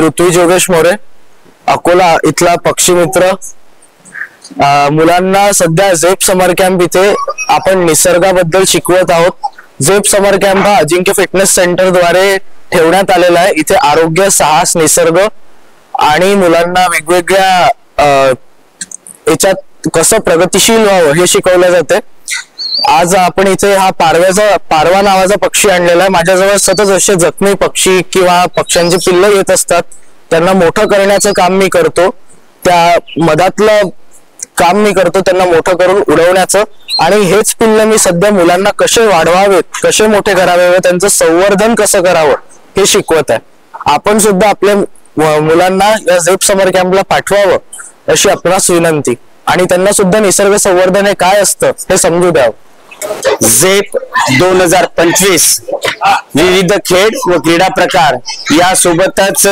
पृथ्वी जोगेश मोरे, अकोला इथला पक्षी मित्र। मुलांना सध्या झेप समर कॅम्प इथे आपण निसर्गाबद्दल शिकवत आहोत। झेप समर कॅम्प हा अजिंक्य फिटनेस सेंटर द्वारे ठेवण्यात आलेला आहे। इथे आरोग्य, साहस, निसर्ग आणि मुलांना वेगवेगळ्या याच्यात कसं प्रगतिशील व्हावं हे शिकवलं जाते। आज आपण इथे हा पारवा नावाचा पक्षी आणलेला आहे। माझ्याजवळ सतत असे जखमी पक्षी किंवा पक्ष्यांची पिल्लं येत असतात, त्यांना मोठं करण्याचं काम मी करतो। त्या मधातलं काम मी करतो, त्यांना मोठं करून उडवण्याचं। आणि हेच पिल्लं मी सध्या मुलांना कसे वाढवावेत, कसे मोठे करावे व त्यांचं संवर्धन कसं करावं हे शिकवत आहे। आपण सुद्धा आपल्या मुलांना या झेप समर कॅम्पला पाठवावं अशी आपणास विनंती, आणि त्यांना सुद्धा निसर्ग संवर्धन हे काय असतं हे समजू द्यावं। झेप 2025 विविध खेळ व क्रीडा प्रकार यासोबतच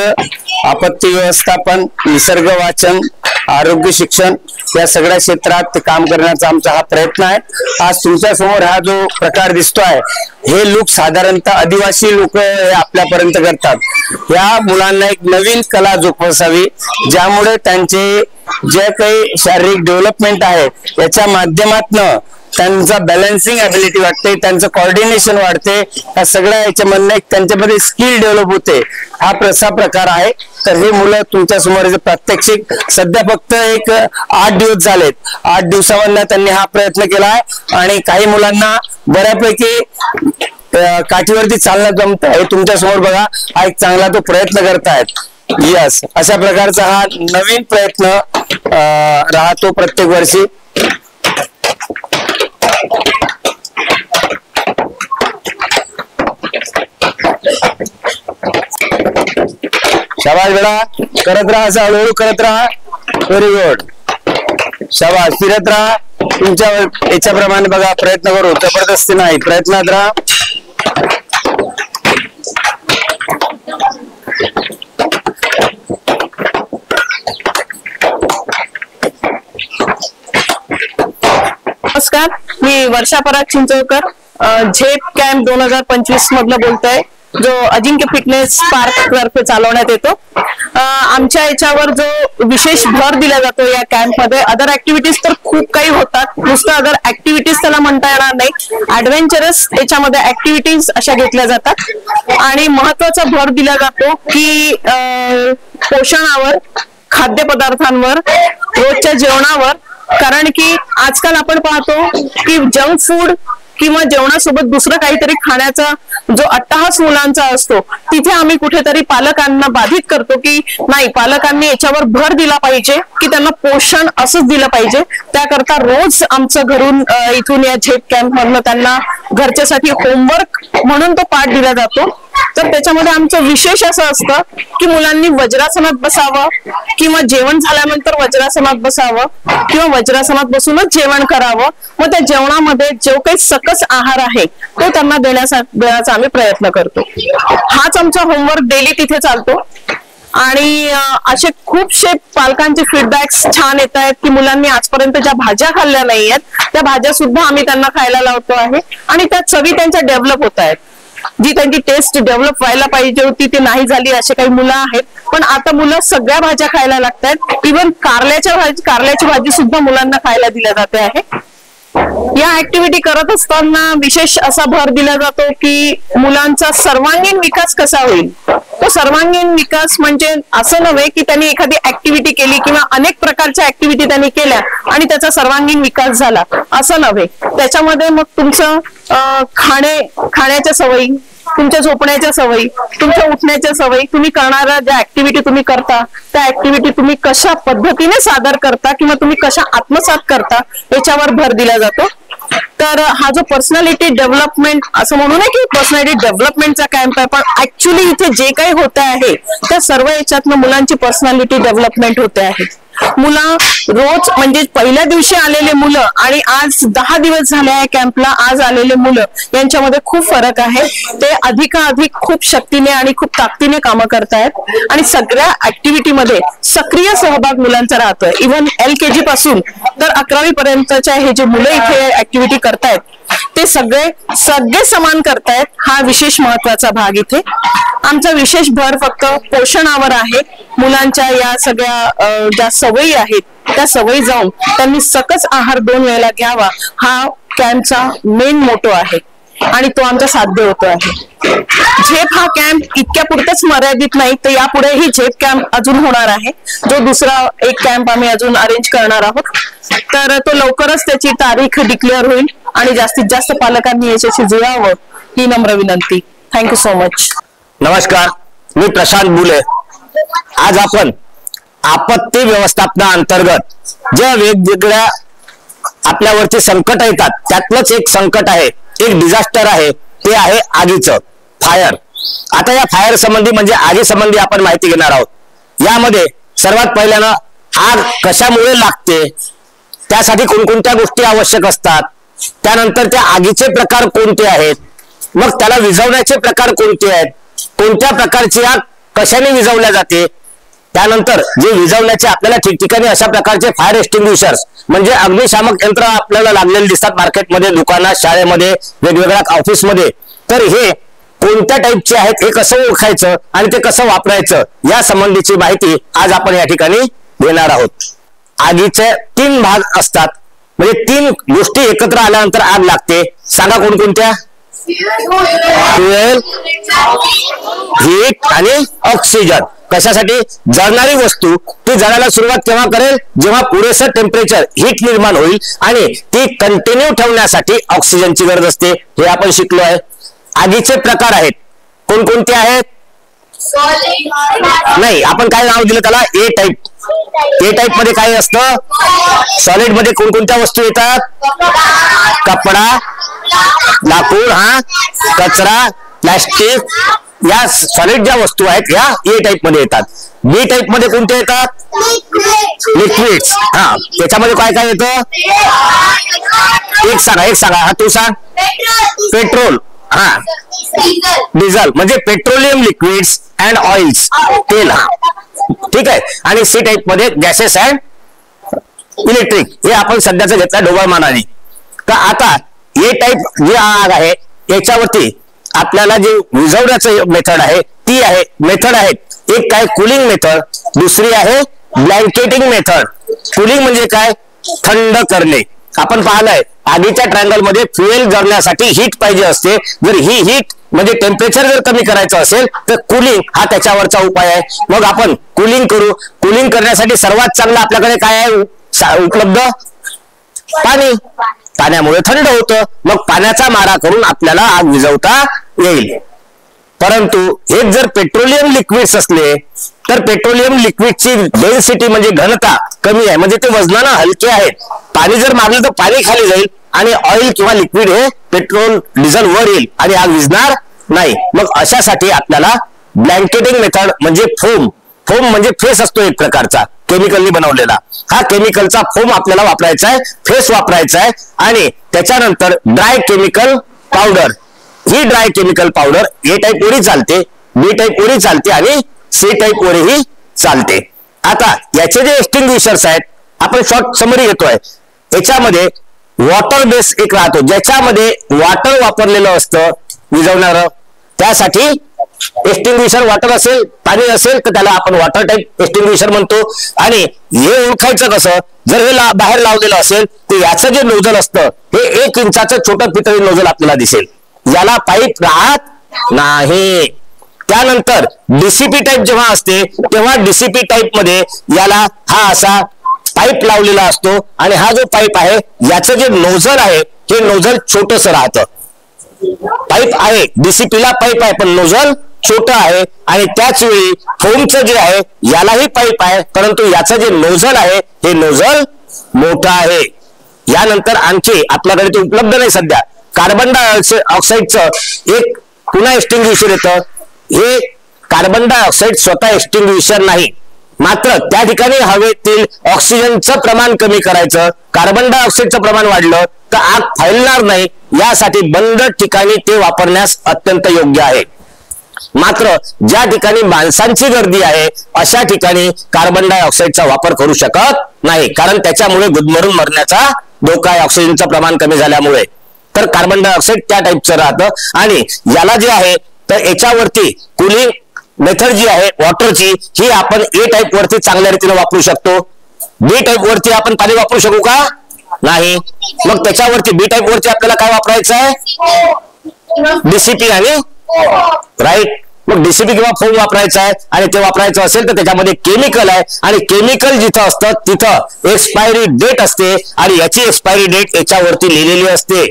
आपत्ती व्यवस्थापन, निसर्ग वाचन, आरोग्य शिक्षण या सगळ्या क्षेत्रात काम करण्याचा आमचा हा प्रयत्न आहे। आज तुमच्या समोर हा जो प्रकार दिसतोय हे लोक साधारणतः आदिवासी लोक हे आपल्यापर्यंत करतात। या मुलांना एक नवीन कला जोपासावी, ज्यामुळे त्यांचे जे काही शारीरिक डेव्हलपमेंट आहे याच्या माध्यमातून त्यांचा बॅलन्सिंग ॲबिलिटी वाढते, त्यांचं कोऑर्डिनेशन वाढते, या सगळ्या याच्यामधनं एक त्यांच्यामध्ये स्किल डेव्हलप होते। हा प्रकार आहे। तर हे मुलं तुमच्या समोर प्रात्यक्षिक सध्या फक्त एक 8 दिवस झालेत। 8 दिवसामधनं त्यांनी हा प्रयत्न केला आहे आणि काही मुलांना बऱ्यापैकी काठीवरती चालणं जमत आहे। तुमच्या समोर बघा, हा एक चांगला तो प्रयत्न करतायत। यस, अशा प्रकारचा हा नवीन प्रयत्न राहतो प्रत्येक वर्षी। शाबाश बेटा, करत राहा, असं हळूहळू करत राहा। व्हेरी गुड, शाबाश, फिरत राहा। तुमच्या याच्याप्रमाणे बघा, प्रयत्न करू, जबरदस्ती नाही, प्रयत्नात राहा। नमस्कार, मी वर्षा पराग चिंचोळकर, झेप कॅम्प 2025 मधलं बोलतोय, जो अजिंक्य फिटनेस पार्क तर्फे चालवण्यात येतो। आमच्या याच्यावर जो विशेष भर दिला जातो या कॅम्प मध्ये, अदर ऍक्टिव्हिटीज तर खूप काही होतात, नुसतं अदर ऍक्टिव्हिटीज त्याला म्हणता येणार नाही, ऍडव्हेंचरस याच्यामध्ये ऍक्टिव्हिटीज अशा घेतल्या जातात। आणि महत्वाचा भर दिला जातो की पोषणावर, खाद्यपदार्थांवर, रोजच्या जेवणावर। कारण की आजकाल आपण पाहतो की जंक फूड किंवा जेवणासोबत दुसरं काहीतरी खाण्याचा जो अट्टहास मुलांचा असतो, तिथे आम्ही कुठेतरी पालकांना बाधित करतो की नाही, पालकांनी याच्यावर भर दिला पाहिजे की त्यांना पोषण असंच दिलं पाहिजे। त्याकरता रोज आमचं घरून इथून या झेप कॅम्प मधनं त्यांना घरच्यासाठी होमवर्क म्हणून तो पाठ दिला जातो। तर त्याच्यामध्ये आमचं विशेष असं असतं की मुलांनी वज्रासनात बसावं किंवा जेवण झाल्यानंतर वज्रासनात बसावं किंवा वज्रासनात बसूनच जेवण करावं। मग त्या जेवणामध्ये जो काही सकस आहार आहे तो त्यांना देण्याचा आम्ही प्रयत्न करतो। हाच आमचा होमवर्क डेली तिथे चालतो। आणि असे खूपशे पालकांचे फीडबॅक्स छान येत आहेत की मुलांनी आजपर्यंत ज्या भाज्या खाल्ल्या नाहीयेत त्या भाज्या सुद्धा आम्ही त्यांना खायला लावतो आहे आणि त्या चवी त्यांच्या डेव्हलप होत आहेत। जी त्यांची टेस्ट डेव्हलप व्हायला पाहिजे होती ती नाही झाली, असे काही मुलं आहेत, पण आता मुलं सगळ्या भाज्या खायला लागतात। इव्हन कारल्याची भाजी सुद्धा मुलांना खायला दिल्या जाते आहे। या ऍक्टिव्हिटी करत असताना विशेष असा भर दिला जातो की मुलांचा सर्वांगीण विकास कसा होईल। तो सर्वांगीण विकास म्हणजे असं नव्हे की त्यांनी एखादी ऍक्टिव्हिटी केली किंवा अनेक प्रकारच्या ऍक्टिव्हिटी त्यांनी केल्या आणि त्याचा सर्वांगीण विकास झाला, असं नव्हे। त्याच्यामध्ये मग तुमचं खाण्याच्या सवयी, तुमच्या झोपण्याच्या सवयी, तुमच्या उठण्याच्या सवयी, तुम्ही करणाऱ्या ज्या ऍक्टिव्हिटी तुम्ही करता त्या ऍक्टिव्हिटी तुम्ही कशा पद्धतीने सादर करता किंवा तुम्ही कशा आत्मसात करता याच्यावर भर दिला जातो। तर हा जो पर्सनॅलिटी डेव्हलपमेंट असं म्हणू नये की पर्सनॅलिटी डेव्हलपमेंटचा कॅम्प आहे, पण ऍक्च्युली इथे जे काही होत आहे त्या सर्व याच्यातनं मुलांची पर्सनॅलिटी डेव्हलपमेंट होते आहे। मुलं रोज म्हणजे पहिल्या दिवशी आलेले मुलं आणि आज 10 दिवस झाले आहे कॅम्पला आज आलेले मुलं यांच्यामध्ये खूप फरक आहे। ते अधिकाधिक खूप शक्तीने आणि खूप ताकदीने कामं करतायत आणि सगळ्या ऍक्टिव्हिटीमध्ये सक्रिय सहभाग मुलांचा राहतोय। इव्हन LKG पासून तर 11वी पर्यंतच्या हे जे मुलं इथे ऍक्टिव्हिटी करतायत ते ते सगळे समान करतायत, हा विशेष महत्वाचा भाग इथे. आमचा विशेष भर फक्त पोषणावर आहे. मुलांच्या या सगळ्या ज्या सवयी आहेत त्या सवयी जाऊन त्यांनी सकस आहार 2 वेळेला घ्यावा, हा कॅम्पचा मेन मोटो आहे आणि तो आमचा साध्य होतो आहे. झेप हा कॅम्प इतक्या पुरतच मर्यादित नाही, तर यापुढेही झेप कॅम्प अजून होणार आहे. जो दुसरा एक कॅम्प आम्ही अजून अरेंज करणार आहोत, तर तो लवकरच त्याची तारीख डिक्लेअर होईल आणि जास्तीत जास्त पालकांनी याच्याशी जुळावं ही नम्र विनंती. Thank you so much. नमस्कार, मी प्रशांत बुले. आज आपण आपत्ती व्यवस्थापनाअंतर्गत ज्या वेगवेगळ्या आपल्यावरती संकट येतात त्यातलंच एक संकट आहे, एक डिझास्टर आहे, ते आहे आगीचं, फायर. आता या फायर संबंधी म्हणजे आगी संबंधी आपण माहिती घेणार आहोत. यामध्ये सर्वात पहिल्यानं आग कशामुळे लागते, त्यासाठी कोणकोणत्या गोष्टी आवश्यक असतात, त्यानंतर त्या आगीचे प्रकार कोणते आहेत, मग त्याला विझवण्याचे प्रकार कोणते आहेत, कोणत्या प्रकारची आग कशाने विझवल्या जाते, त्यानंतर जे विझवण्याचे आपल्याला ठिकठिकाणी अशा प्रकारचे फायर एक्सटिंग्विशर्स म्हणजे अग्निशामक यंत्र आपल्याला लागलेले दिसतात मार्केटमध्ये, दुकानात, शाळेमध्ये, वेगवेगळ्या ऑफिसमध्ये. तर हे कोणत्या टाईपचे आहेत, हे कसं ओळखायचं आणि ते कसं वापरायचं या संबंधीची माहिती आज आपण या ठिकाणी देणार आहोत. आगीचे 3 भाग असतात, म्हणजे 3 गोष्टी एकत्र आल्यानंतर आग लागते. सांगा कोणकोणत्या? फ्युएल, हीट आणि ऑक्सिजन. कशासाठी? जळणारी वस्तू ती जळायला सुरुवात केव्हा करेल, जेव्हा पुरेसं टेम्परेचर, हीट निर्माण होईल आणि ती कंटिन्यू ठेवण्यासाठी ऑक्सिजनची गरज असते. हे आपण शिकलो आहे. आगीचे प्रकार आहेत, कोणकोणते आहेत? नाही, आपण काय नाव दिलं त्याला? A type. ए टाईप मध्ये काय असतं? सॉलिड मध्ये कोणकोणत्या वस्तू येतात? कपडा, लाकूड, कचरा, प्लास्टिक, या सॉलिड ज्या वस्तू आहेत या ए टाईप मध्ये येतात. बी टाईप मध्ये कोणते येतात? लिक्विड्स. त्याच्यामध्ये काय काय येतं? एक सांगा. तू सांग. पेट्रोल, डिझेल म्हणजे पेट्रोलियम लिक्विड्स अँड ऑइल्स, तेल. ठीक आहे. आणि सी टाईप मध्ये गॅसेस अँड इलेक्ट्रिक. हे आपण सध्याचं घेतलं ढोबळमानाने. तर आता ए टाईप जी आग आहे याच्यावरती आपल्याला जे विझवण्याचं मेथड आहे ती आहे मेथड आहेत. एक काय कूलिंग मेथड, दुसरी आहे ब्लँकेटिंग मेथड. कूलिंग म्हणजे काय? थंड करणे. आपण पाहिलंय आगीच्या ट्रायंगल मध्ये फ्युएल जळण्यासाठी हीट पाहिजे असते. जर ही हीट म्हणजे टेम्परेचर जर कमी करायचं असेल तर कूलिंग हा त्याच्यावरचा उपाय आहे. मग आपण कूलिंग करू. कूलिंग करण्यासाठी सर्वात चांगलं आपल्याकडे काय आहे उपलब्ध? पाणी. पाण्यामुळे थंड होतं. मग पाण्याचा मारा करून आपल्याला आग विझवता येईल. परंतु हे जर पेट्रोलियम लिक्विड्स असले तर पेट्रोलियम लिक्विडची डेन्सिटी म्हणजे घनता कमी आहे, म्हणजे ते वजनानं हलके आहेत. पाणी जर मारलं तर पाणी खाली जाईल आणि ऑइल किंवा लिक्विड हे पेट्रोल डिझेल वर येईल आणि आग विझणार नाही. मग अशासाठी आपल्याला ब्लँकेटिंग मेथड म्हणजे फोम म्हणजे फेस असतो एक प्रकारचा केमिकलनी बनवलेला. हा केमिकलचा फोम आपल्याला वापरायचा आहे, फेस वापरायचा आहे. आणि त्याच्यानंतर dry chemical powder. He dry chemical powder A type वरही चालते, बी टाईप वरही चालते आणि सी टाईप वरही चालते. आता याचे जे एक्सटिंग्विशर्स आहेत आपण शॉर्ट समरी घेतोय. याच्यामध्ये वॉटर बेस एक राहतो, ज्याच्यामध्ये वॉटर वापरलेलं असतं विझवणारं. त्यासाठी एक्सटिंग्विशर वॉटर असेल, पाणी असेल तर त्याला आपण वॉटर टाईप एक्सटिंग्विशर म्हणतो. आणि हे ओळखायचं कसं? जर हे बाहेर लावलेलं असेल तर याचं जे नोझल असतं हे 1 इंचाचं छोटं पितळी नोझल आपल्याला दिसेल, याला पाईप राहत नाही. त्यानंतर डीसीपी टाईप जेव्हा असते तेव्हा डीसीपी टाईप मध्ये याला हा असा पाईप लावलेला असतो आणि हा जो पाईप आहे याचं जे नोझल आहे हे नोझल छोटस राहतं. पाईप आहे, डीसीपीला पाईप आहे पण नोझल छोटं आहे. आणि त्याच वेळी फोमचं जे आहे यालाही पाईप आहे, परंतु याचं जे नोझल आहे हे नोझल मोठं आहे. यानंतर आणखी आपल्याकडे ते उपलब्ध नाही सध्या. कार्बन डायऑक्साईडचं एक पुन्हा एक्सटिंग्विशर येतं. हे कार्बन डायऑक्साईड स्वतः एक्सटिंग्विशर नाही, मात्र त्या ठिकाणी हवेतील ऑक्सिजनचं प्रमाण कमी करायचं. कार्बन डायऑक्साईडचं प्रमाण वाढलं तर आग फैलणार नाही, यासाठी बंद ठिकाणी ते वापरण्यास अत्यंत योग्य आहे. मात्र ज्या ठिकाणी माणसांची गर्दी आहे अशा ठिकाणी कार्बन डायऑक्साईडचा वापर करू शकत नाही, कारण त्याच्यामुळे गुदमरून मरण्याचा धोका आहे ऑक्सिजनचं प्रमाण कमी झाल्यामुळे. तर कार्बन डायऑक्साईड त्या टाईपचं राहतं. आणि याला जे आहे तर याच्यावरती कुलिंग मेथड जी आहे वॉटरची ही आपण ए टाईप वरती चांगल्या रीतीने वापरू शकतो. बी टाईप वरती आपण पाणी वापरू शकू का? नाही. मग त्याच्यावरती बी टाईप वरती आपल्याला काय वापरायचं आहे? डीसीपी आणि राईट. मग डीसीपी किंवा फोम वापरायचं आहे. आणि ते वापरायचं असेल तर त्याच्यामध्ये केमिकल आहे आणि केमिकल जिथं असतं तिथं एक्सपायरी डेट असते आणि याची एक्सपायरी डेट याच्यावरती लिहिलेली असते.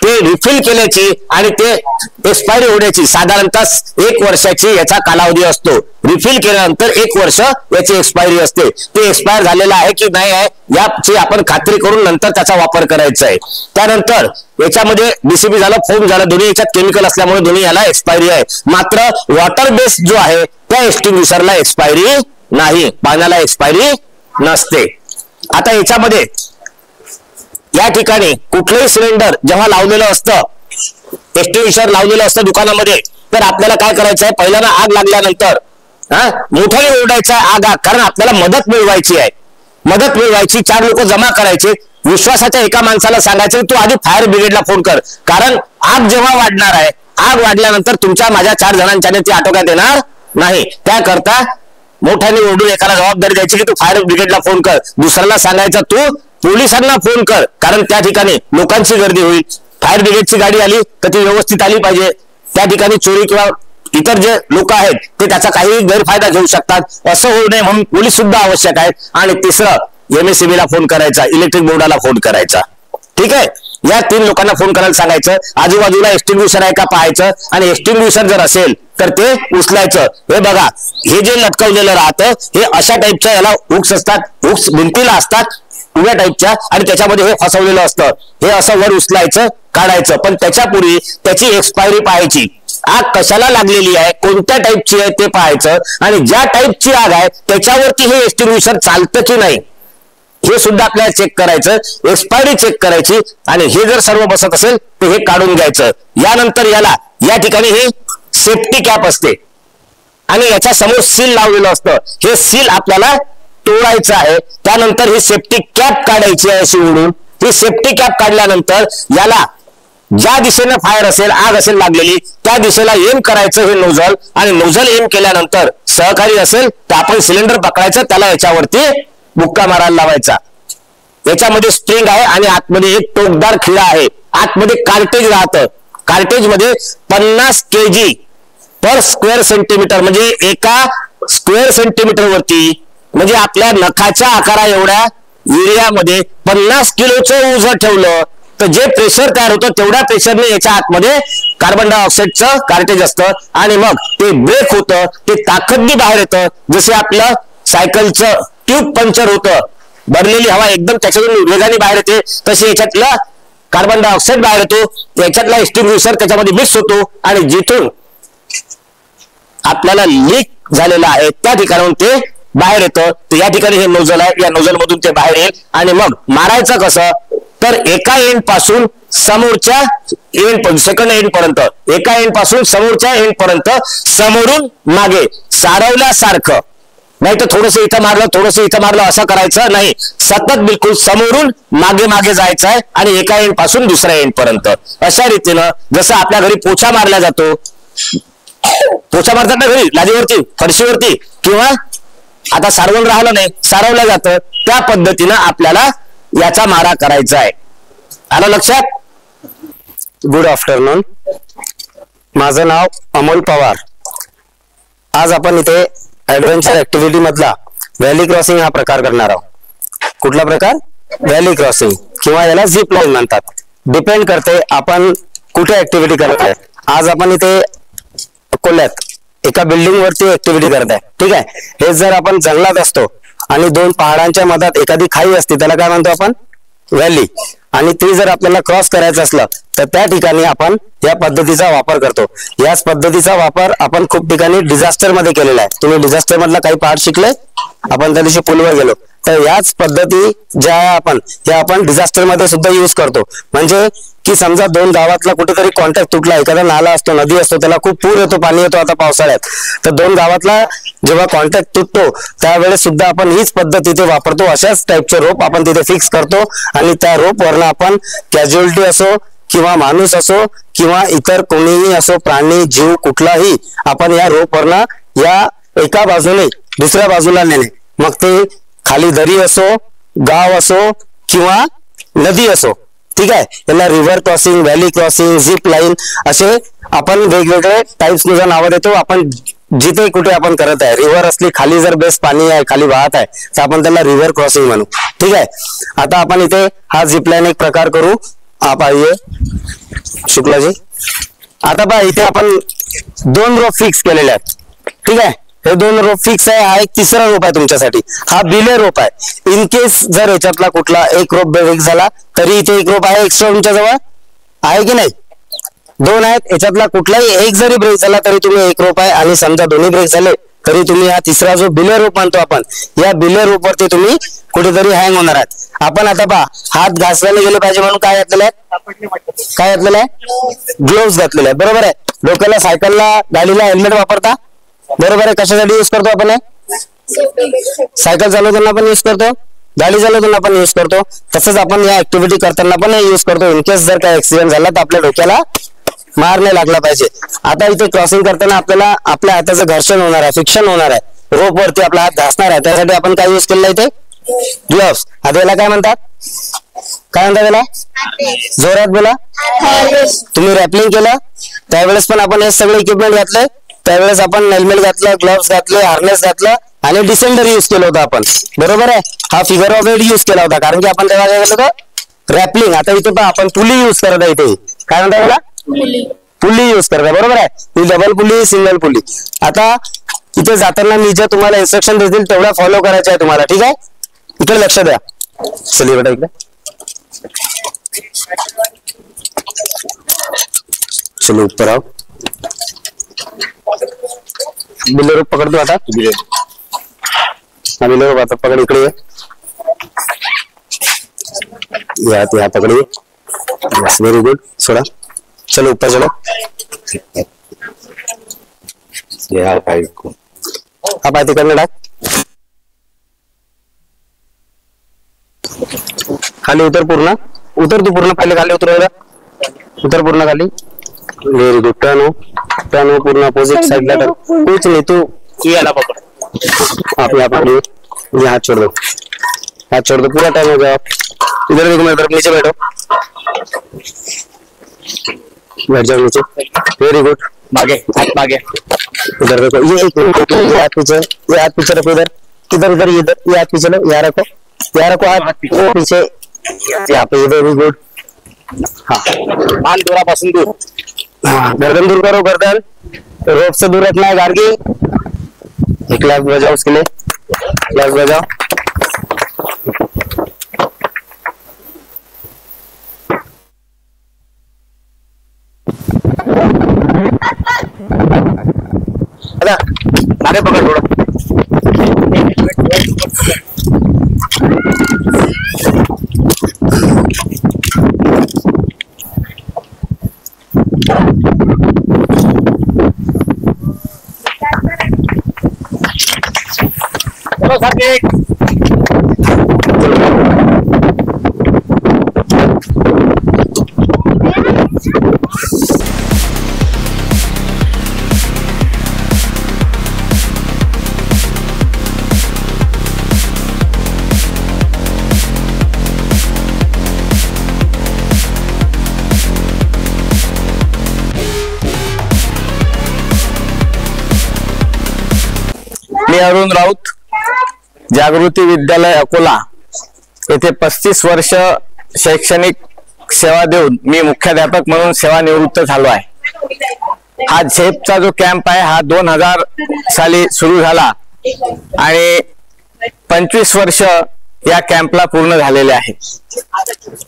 ते रिफिल केल्याची आणि ते एक्सपायरी होण्याची साधारणतः 1 वर्षाची याचा कालावधी असतो. रिफिल केल्यानंतर 1 वर्ष याची एक्सपायरी असते. ते एक्सपायर झालेलं आहे की नाही आहे याची आपण खात्री करून नंतर त्याचा वापर करायचा आहे. त्यानंतर याच्यामध्ये डीसीपी झालं फोम झालं दोन्ही याच्यात केमिकल असल्यामुळे दोन्ही याला एक्सपायरी आहे. मात्र वॉटर बेस्ड जो आहे त्या एक्सटिंग्विशरला एक्सपायरी नाही, पाण्याला एक्सपायरी नसते. आता याच्यामध्ये या ठिकाणी कुठलंही सिलेंडर जेव्हा लावलेलं असतं एक्सटिंग्विशर लावलेलं असतं दुकानामध्ये तर आपल्याला काय करायचं आहे पहिल्यांदा आग लागल्यानंतर मोठ्याने ओरडायचं आहे आग आग, कारण आपल्याला मदत मिळवायची आहे. मदत मिळवायची 4 लोक जमा करायचे. विश्वासाच्या एका माणसाला सांगायचं तू आधी फायर ब्रिगेडला फोन कर, कारण आग जेव्हा वाढणार आहे आग वाढल्यानंतर तुमच्या माझ्या 4 जणांच्याने ती आटोक्यात येणार नाही. त्याकरता मोठ्याने ओरडून एकाला जबाबदारी द्यायची की तू फायर ब्रिगेडला फोन कर. दुसऱ्याला सांगायचं तू पोलिसांना फोन कर, कारण त्या ठिकाणी लोकांची गर्दी होईल. फायर ब्रिगेडची गाडी आली तर ती व्यवस्थित आली पाहिजे. त्या ठिकाणी चोरी किंवा इतर जे लोक आहेत ते त्याचा काही गैरफायदा घेऊ शकतात. असं होऊ नये म्हणून पोलीस सुद्धा आवश्यक आहेत. आणि तिसरं MSEB ला फोन करायचा, इलेक्ट्रिक बोर्डाला फोन करायचा. ठीक आहे. या 3 लोकांना फोन करायला सांगायचं. आजूबाजूला एक्सटिंग्विशर आहे का पाहायचं आणि एक्सटिंग्विशर जर असेल तर ते उचलायचं. हे बघा हे जे लटकवलेलं राहतं हे अशा टाईपच्या याला हुक्स असतात, हुक्स भिंतीला असतात उभ्या टाईपच्या आणि त्याच्यामध्ये हे फसवलेलं असतं. हे असं वर उचलायचं काढायचं. पण त्याच्यापूर्वी त्याची एक्सपायरी पाहायची. आग कशाला लागलेली आहे कोणत्या टाईपची आहे ते पाहायचं आणि ज्या टाईपची आग आहे त्याच्यावरती हे एक्सटिंग्विशर चालतं की नाही हे सुद्धा आपल्याला चेक करायचं. एक्सपायरी चेक करायची आणि हे जर सर्व बसत असेल तर हे काढून घ्यायचं. यानंतर याला या ठिकाणी हे सेफ्टी कॅप असते आणि याच्या समोर सील लावलेलं असतं. हे सील आपल्याला तोडायचं आहे. त्यानंतर ही सेफ्टी कॅप काढायची आहे अशी उडून. ही सेफ्टी कॅप काढल्यानंतर याला ज्या दिशेने फायर असेल आग असेल लागलेली त्या दिशेला एम करायचं हे नोझल आणि नोझल एम केल्यानंतर सहकारी असेल तर आपण सिलेंडर पकडायचं त्याला याच्यावरती बुक्का मारायला लावायचा. याच्यामध्ये स्प्रिंग आहे आणि आतमध्ये एक टोकदार खिळा आहे. आतमध्ये कार्टेज राहतं. कार्टेज मध्ये 50 kg पर स्क्वेअर सेंटीमीटर म्हणजे एका स्क्वेअर सेंटीमीटर वरती म्हणजे आपल्या नखाच्या आकारा एवढ्या एरियामध्ये 50 किलोचं ओझं ठेवलं तर जे प्रेशर तयार होतं तेवढ्या प्रेशरने याच्या आतमध्ये कार्बन डायऑक्साईडचं कार्टेज असतं आणि मग ते ब्रेक होतं. ते ताकदनी बाहेर येतं. जसे आपलं सायकलचं ट्यूब पंक्चर होतं भरलेली हवा एकदम त्याच्यातून वेगाने बाहेर येते तसे याच्यातलं कार्बन डायऑक्साईड बाहेर येतो. याच्यातला एक्सटिंग्विशर त्याच्यामध्ये मिक्स होतो आणि जिथून आपल्याला लीक झालेलं आहे त्या ठिकाणाहून ते बाहेर येतं. तर या ठिकाणी हे नोझल आहे. या नोझल मधून ते बाहेर येईल आणि मग मारायचं कसं तर एका एंड पासून समोरच्या एंड सेकंड एंड पर्यंत एका एंड पासून समोरच्या एंड पर्यंत समोरून मागे सारवल्यासारखं. नाही तर थोडंसं इथं मारलं थोडंसं इथं मारलं असं करायचं नाही. सतत बिलकुल समोरून मागे मागे जायचं आहे आणि एका एंड पासून दुसऱ्या एंड पर्यंत. अशा रीतीनं जसं आपल्या घरी पोछा मारला जातो, पोछा मारतात ना घरी लादीवरती फरशीवरती किंवा आता सारवण राहिलं नाही सारवलं जातं त्या पद्धतीनं आपल्याला याचा मारा करायचा आहे. आलं लक्षात? Good afternoon. माझं नाव अमोल पवार. आज आपण इथे ऍडव्हेंचर ऍक्टिव्हिटी मधला व्हॅली क्रॉसिंग हा प्रकार करणार आहोत. कुठला प्रकार? व्हॅली क्रॉसिंग किंवा याला झिप लाईन म्हणतात. डिपेंड करते आपण कुठे ऍक्टिव्हिटी करत आहे. आज आपण इथे अकोल्यात एका बिल्डिंग वरती ऍक्टिव्हिटी करत आहे. ठीक आहे. हे जर आपण जंगलात असतो आणि 2 पहाडांच्या मधात एखादी खाई असते त्याला काय म्हणतो आपण? व्हॅली. आणि ती जर आपल्याला क्रॉस करायचं असलं तर त्या ठिकाणी आपण या पद्धतीचा वापर करतो. याच पद्धतीचा वापर आपण खूप ठिकाणी डिझास्टर मध्ये केलेला आहे. तुम्ही डिझास्टर मधला काही पार्ट शिकले. आपण त्या दिवशी पूलवर गेलो तर याच पद्धती ज्या आपण डिझास्टर मध्ये सुद्धा युज करतो. म्हणजे की समजा 2 गावातला कुठेतरी कॉन्टॅक्ट तुटला, एखादा नाला असतो नदी असतो त्याला खूप पूर येतो पाणी येतो आता पावसाळ्यात तर 2 गावातला जेव्हा कॉन्टॅक्ट तुटतो त्यावेळेस सुद्धा आपण हीच पद्धत तिथे वापरतो. अशाच टाईपचे रोप आपण तिथे फिक्स करतो आणि त्या रोप वरनं आपण कॅज्युअलिटी असो किंवा माणूस असो किंवा इतर कोणीही असो, प्राणी जीव कुठलाही, आपण या रोपवरनं या एका बाजूने दुसऱ्या बाजूला नेणे, मग ते खाली दरी असो, गाव असो किंवा नदी असो, ठीक आहे. याला river crossing, valley crossing, zip line असे आपण वेगवेगळे टाइप्स नुसार नावं देतो. आपण जिथे कुठे आपण करत आहे, रिव्हर असली, खाली जर बेस पाणी आहे, खाली वाहत आहे, तर आपण त्याला रिव्हर क्रॉसिंग म्हणू, ठीक आहे. आता आपण इथे हा झिप लाईन एक प्रकार करू. आप आइए शुक्लाजी. आता पहा इथे आपण 2 रोप फिक्स केलेले आहेत, ठीक आहे. हे 2 रोप फिक्स आहे. हा एक तिसरा रोप आहे तुमच्यासाठी, हा बिले रोप आहे. इन केस जर याच्यातला कुठला एक रोप ब्रेक झाला तरी इथे एक रोप आहे एक्स्ट्रा तुमच्या जवळ, आहे की नाही? 2 आहेत, याच्यातला कुठलाही एक जरी ब्रेक झाला तरी तुम्ही एक रोप आहे, आणि समजा दोन्ही ब्रेक झाले तरी तुम्ही हा तिसरा जो बिले रोप म्हणतो आपण, या बिले रोप वरती तुम्ही कुठेतरी हँग होणार आहात. आपण आता पहा, हात घासलेले गेले पाहिजे म्हणून काय घातलेलं आहे, काय घातलेलं आहे, ग्लोव्स घातलेले आहेत, बरोबर आहे. डोक्याला, सायकलला, गाडीला हेल्मेट वापरता, बरोबर आहे. कशासाठी युज करतो आपण? सायकल चालवताना पण युज करतो, गाडी चालवताना पण युज करतो, तसंच आपण या ऍक्टिव्हिटी करताना पण युज करतो. इनकेस जर काय ऍक्सिडेंट झाला तर आपल्या डोक्याला मार नाही लागला पाहिजे. आता इथे क्रॉसिंग करताना आपल्याला आपल्या हाताचं घर्षण होणार आहे, फ्रिक्शन होणार आहे, रोप वरती आपला हात घासणार आहे, त्यासाठी आपण काय युज केलेलं इथे, ग्लोव्स. आता याला काय म्हणतात, काय म्हणतात याला, जोरात बोला. तुम्ही रॅपलिंग केलं त्यावेळेस पण आपण हे सगळे इक्विपमेंट घातले, त्यावेळेस आपण हेल्मेट घातलं, ग्लोव्स घातले, हार्नेस घातलं आणि डिसेंडर युज केलं होतं आपण, बरोबर आहे. हा फिगर ऑफ 8 युज केला होता, कारण की आपण तेव्हा काय केलं होतं, रॅपलिंग. आता इथे पहा आपण पुली युज करत आहे, इथे काय म्हणतात याला, पुली युज करत आहे, बरोबर आहे. ही डबल पुली, सिंगल पुली. आता इथे जाताना मी जे तुम्हाला इन्स्ट्रक्शन देतील तेवढ्या फॉलो करायच्या आहे तुम्हाला, ठीक आहे. इकडे लक्ष द्या. चलिए बेटा इकडे, चलो ऊपर आओ. बिले रोप पकड़ दो आता, बिले रोप आता पकड़, इकडे या पकड़िए, वेरी गुड. सोडा, चलो ऊपर चलो. आप आते करने डाक, खाली उतर पूर्ण, उतर तू पूर्ण, पहले खाली उतर, उतर पूर्ण खाली. Very good. टर्न हो पूर्ण अपोजिट साइड ला टर्न. कुछ नहीं, तू याला पकड़, आप यहाँ पकड़िए, ये हाथ छोड़ दो, हाथ छोड़ दो, पूरा टाइम हो गया. इधर देखो, मेरी तरफ, नीचे बैठो, बैठ जाओ नीचे. Very good. आगे आगे, इधर देखो, ये हाथ पीछे, ये हाथ पीछे रखो, इधर इधर इधर इधर, ये हाथ पीछे लो, यहाँ रखो, यहाँ रखो हाथ पीछे, यहाँ पे. Very good. हाँ, मान दोरापासून दूर, गर्दन दूर करो, गर्दन रोप से दूर रखना है. गार्गी, एक लाख बजाओ उसके लिए, लाख बजाओ. अरे पकड़ थोड़ा. चलो साथी, मी अरुण राऊत, जागृती विद्यालय अकोला येथे 35 वर्ष शैक्षणिक सेवा देऊन मी मुख्याध्यापक म्हणून सेवानिवृत्त झालो आहे. हा झेपचा जो कॅम्प आहे हा 2000 साली सुरू झाला आणि 25 वर्ष या कॅम्पला पूर्ण झालेले आहे.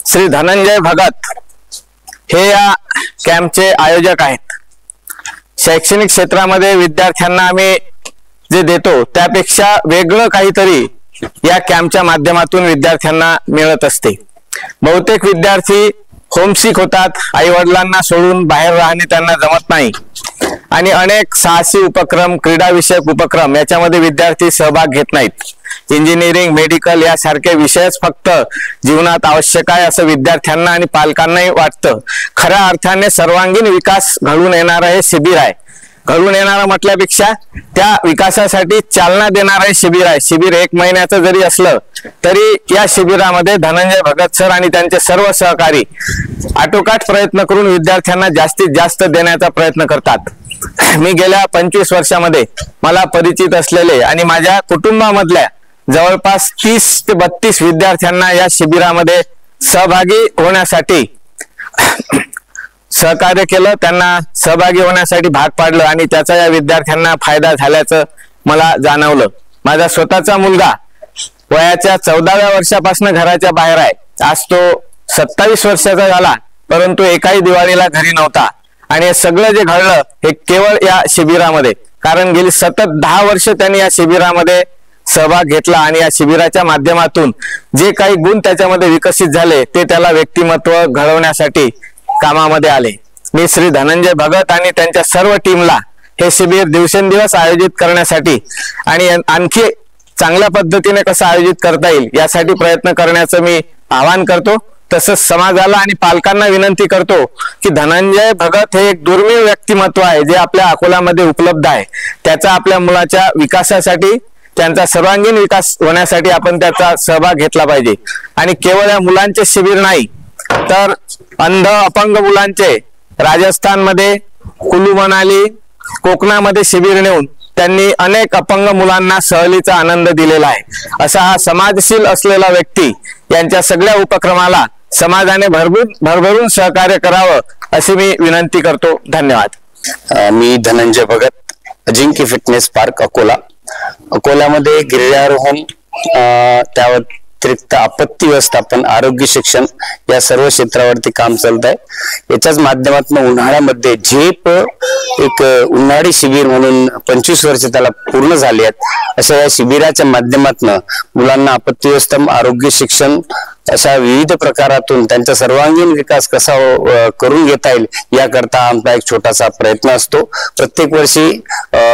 श्री धनंजय भगत हे या कॅम्पचे आयोजक आहेत. शैक्षणिक क्षेत्रामध्ये विद्यार्थ्यांना आम्ही जे देतो त्यापेक्षा वेगळं काहीतरी या कॅम्पच्या माध्यमातून विद्यार्थ्यांना मिळत असते. बहुतेक विद्यार्थी होमसिक होतात, आई वडिलांना सोडून बाहेर राहणे त्यांना जमत नाही आणि अनेक साहसी उपक्रम, क्रीडा विषयक उपक्रम याच्यामध्ये विद्यार्थी सहभाग घेत नाहीत. इंजिनिअरिंग, मेडिकल यासारखे विषयच फक्त जीवनात आवश्यक आहे असं विद्यार्थ्यांना आणि पालकांनाही वाटतं. खऱ्या अर्थाने सर्वांगीण विकास घडून येणारं हे शिबिर आहे. घडून येणारा म्हटल्यापेक्षा त्या विकासासाठी चालना देणारं हे शिबिर आहे. शिबिर 1 महिन्याचं जरी असलं तरी या शिबिरामध्ये धनंजय भगत सर आणि त्यांचे सर्व सहकारी आटोकाट प्रयत्न करून विद्यार्थ्यांना जास्तीत जास्त देण्याचा प्रयत्न करतात. मी गेल्या 25 वर्षामध्ये मला परिचित असलेले आणि माझ्या कुटुंबामधल्या जवळपास 30 ते 32 विद्यार्थ्यांना या शिबिरामध्ये सहभागी होण्यासाठी सहकार्य केलं, त्यांना सहभागी होण्यासाठी भाग पाडलं आणि त्याचा या विद्यार्थ्यांना फायदा झाल्याचं मला जाणवलं. माझा स्वतःचा मुलगा वयाच्या 14व्या वर्षापासून घराच्या बाहेर आहे. आज तो 27 वर्षाचा झाला, परंतु एकाही दिवाळीला घरी नव्हता. आणि हे सगळं जे घडलं हे केवळ या शिबिरामध्ये, कारण गेली सतत 10 वर्ष त्यांनी या शिबिरामध्ये सहभाग घेतला आणि या शिबिराच्या माध्यमातून जे काही गुण त्याच्यामध्ये विकसित झाले ते त्याला व्यक्तिमत्व घडवण्यासाठी कामामध्ये आले. मी श्री धनंजय भगत आणि त्यांच्या सर्व टीमला हे शिबिर दिवसेंदिवस आयोजित करण्यासाठी आणि आणखी चांगल्या पद्धतीने कसं आयोजित करता येईल यासाठी प्रयत्न करण्याचं मी आवाहन करतो. तसंच समाजाला आणि पालकांना विनंती करतो की धनंजय भगत हे एक दुर्मिळ व्यक्तिमत्व आहे जे आपल्या अकोल्यामध्ये उपलब्ध आहे. त्याचा आपल्या मुलाच्या विकासासाठी, त्यांचा सर्वांगीण विकास होण्यासाठी आपण त्याचा सहभाग घेतला पाहिजे. आणि केवळ या मुलांचे शिबिर नाही तर अंध अपंग मुलांचे राजस्थानमध्ये, कुलू मनाली, कोकणामध्ये शिबिर नेऊन त्यांनी अनेक अपंग मुलांना सहलीचा आनंद दिलेला आहे. असा हा समाजशील असलेला व्यक्ती यांच्या सगळ्या उपक्रमाला समाजाने भरभरून सहकार्य करावं अशी मी विनंती करतो. धन्यवाद. मी धनंजय भगत, अजिंक्य फिटनेस पार्क अकोला. अकोल्यामध्ये गिर्यारोहण, त्या व्यतिरिक्त आपत्ती व्यवस्थापन, आरोग्य शिक्षण या सर्व क्षेत्रावरती काम चालत आहे. याच्याच माध्यमातून उन्हाळ्यामध्ये झेप एक उन्हाळी शिबिर म्हणून 25 वर्ष त्याला पूर्ण झाली आहेत. अशा या शिबिराच्या माध्यमातून मुलांना आपत्ती व्यवस्थापन, आरोग्य शिक्षण अशा विविध प्रकारातून त्यांचा सर्वांगीण विकास कसा करून घेता येईल याकरता आमचा एक छोटासा प्रयत्न असतो. प्रत्येक वर्षी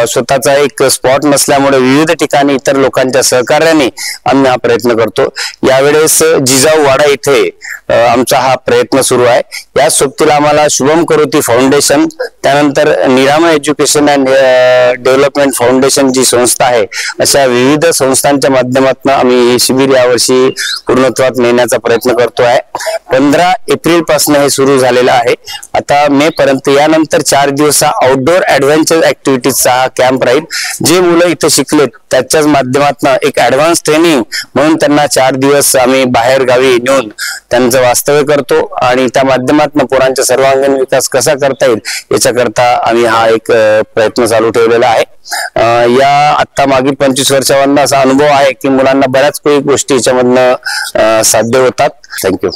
स्वतःचा एक स्पॉट नसल्यामुळे विविध ठिकाणी इतर लोकांच्या सहकार्याने आम्ही हा प्रयत्न करतो. यावेळेस जिजाऊ वाडा इथे आमचा हा प्रयत्न सुरू आहे. या सोबतीला आम्हाला शुभम करोती फाउंडेशन, त्यानंतर निरामा एज्युकेशन अँड डेव्हलपमेंट फाउंडेशन जी संस्था आहे, अशा विविध संस्थांच्या माध्यमातून आम्ही हे शिबिर यावर्षी पूर्णत्वात नेण्याचा प्रयत्न करतो आहे. 15 एप्रिल पासून हे सुरू झालेलं आहे. आता मे पर्यंत. यानंतर 4 दिवस आउटडोर ऍडव्हेंचर ऍक्टिव्हिटीजचा हा कॅम्प राहील. जे मुलं इथे शिकलेत त्याच्याच माध्यमातून एक ऍडव्हान्स ट्रेनिंग म्हणून त्यांना 4 दिवस आम्ही बाहेर गावी नेऊन त्यांचं वास्तव्य करतो आणि त्या माध्यमातून पोरांचा सर्वांगीण विकास कसा करता येईल याच्याकरता आम्ही हा एक प्रयत्न चालू ठेवलेला आहे. या आता मागील 25 वर्षांमधला असा अनुभव आहे की मुलांना बऱ्याच काही गोष्टी याच्यामधनं साध्य होतात. थँक्यू.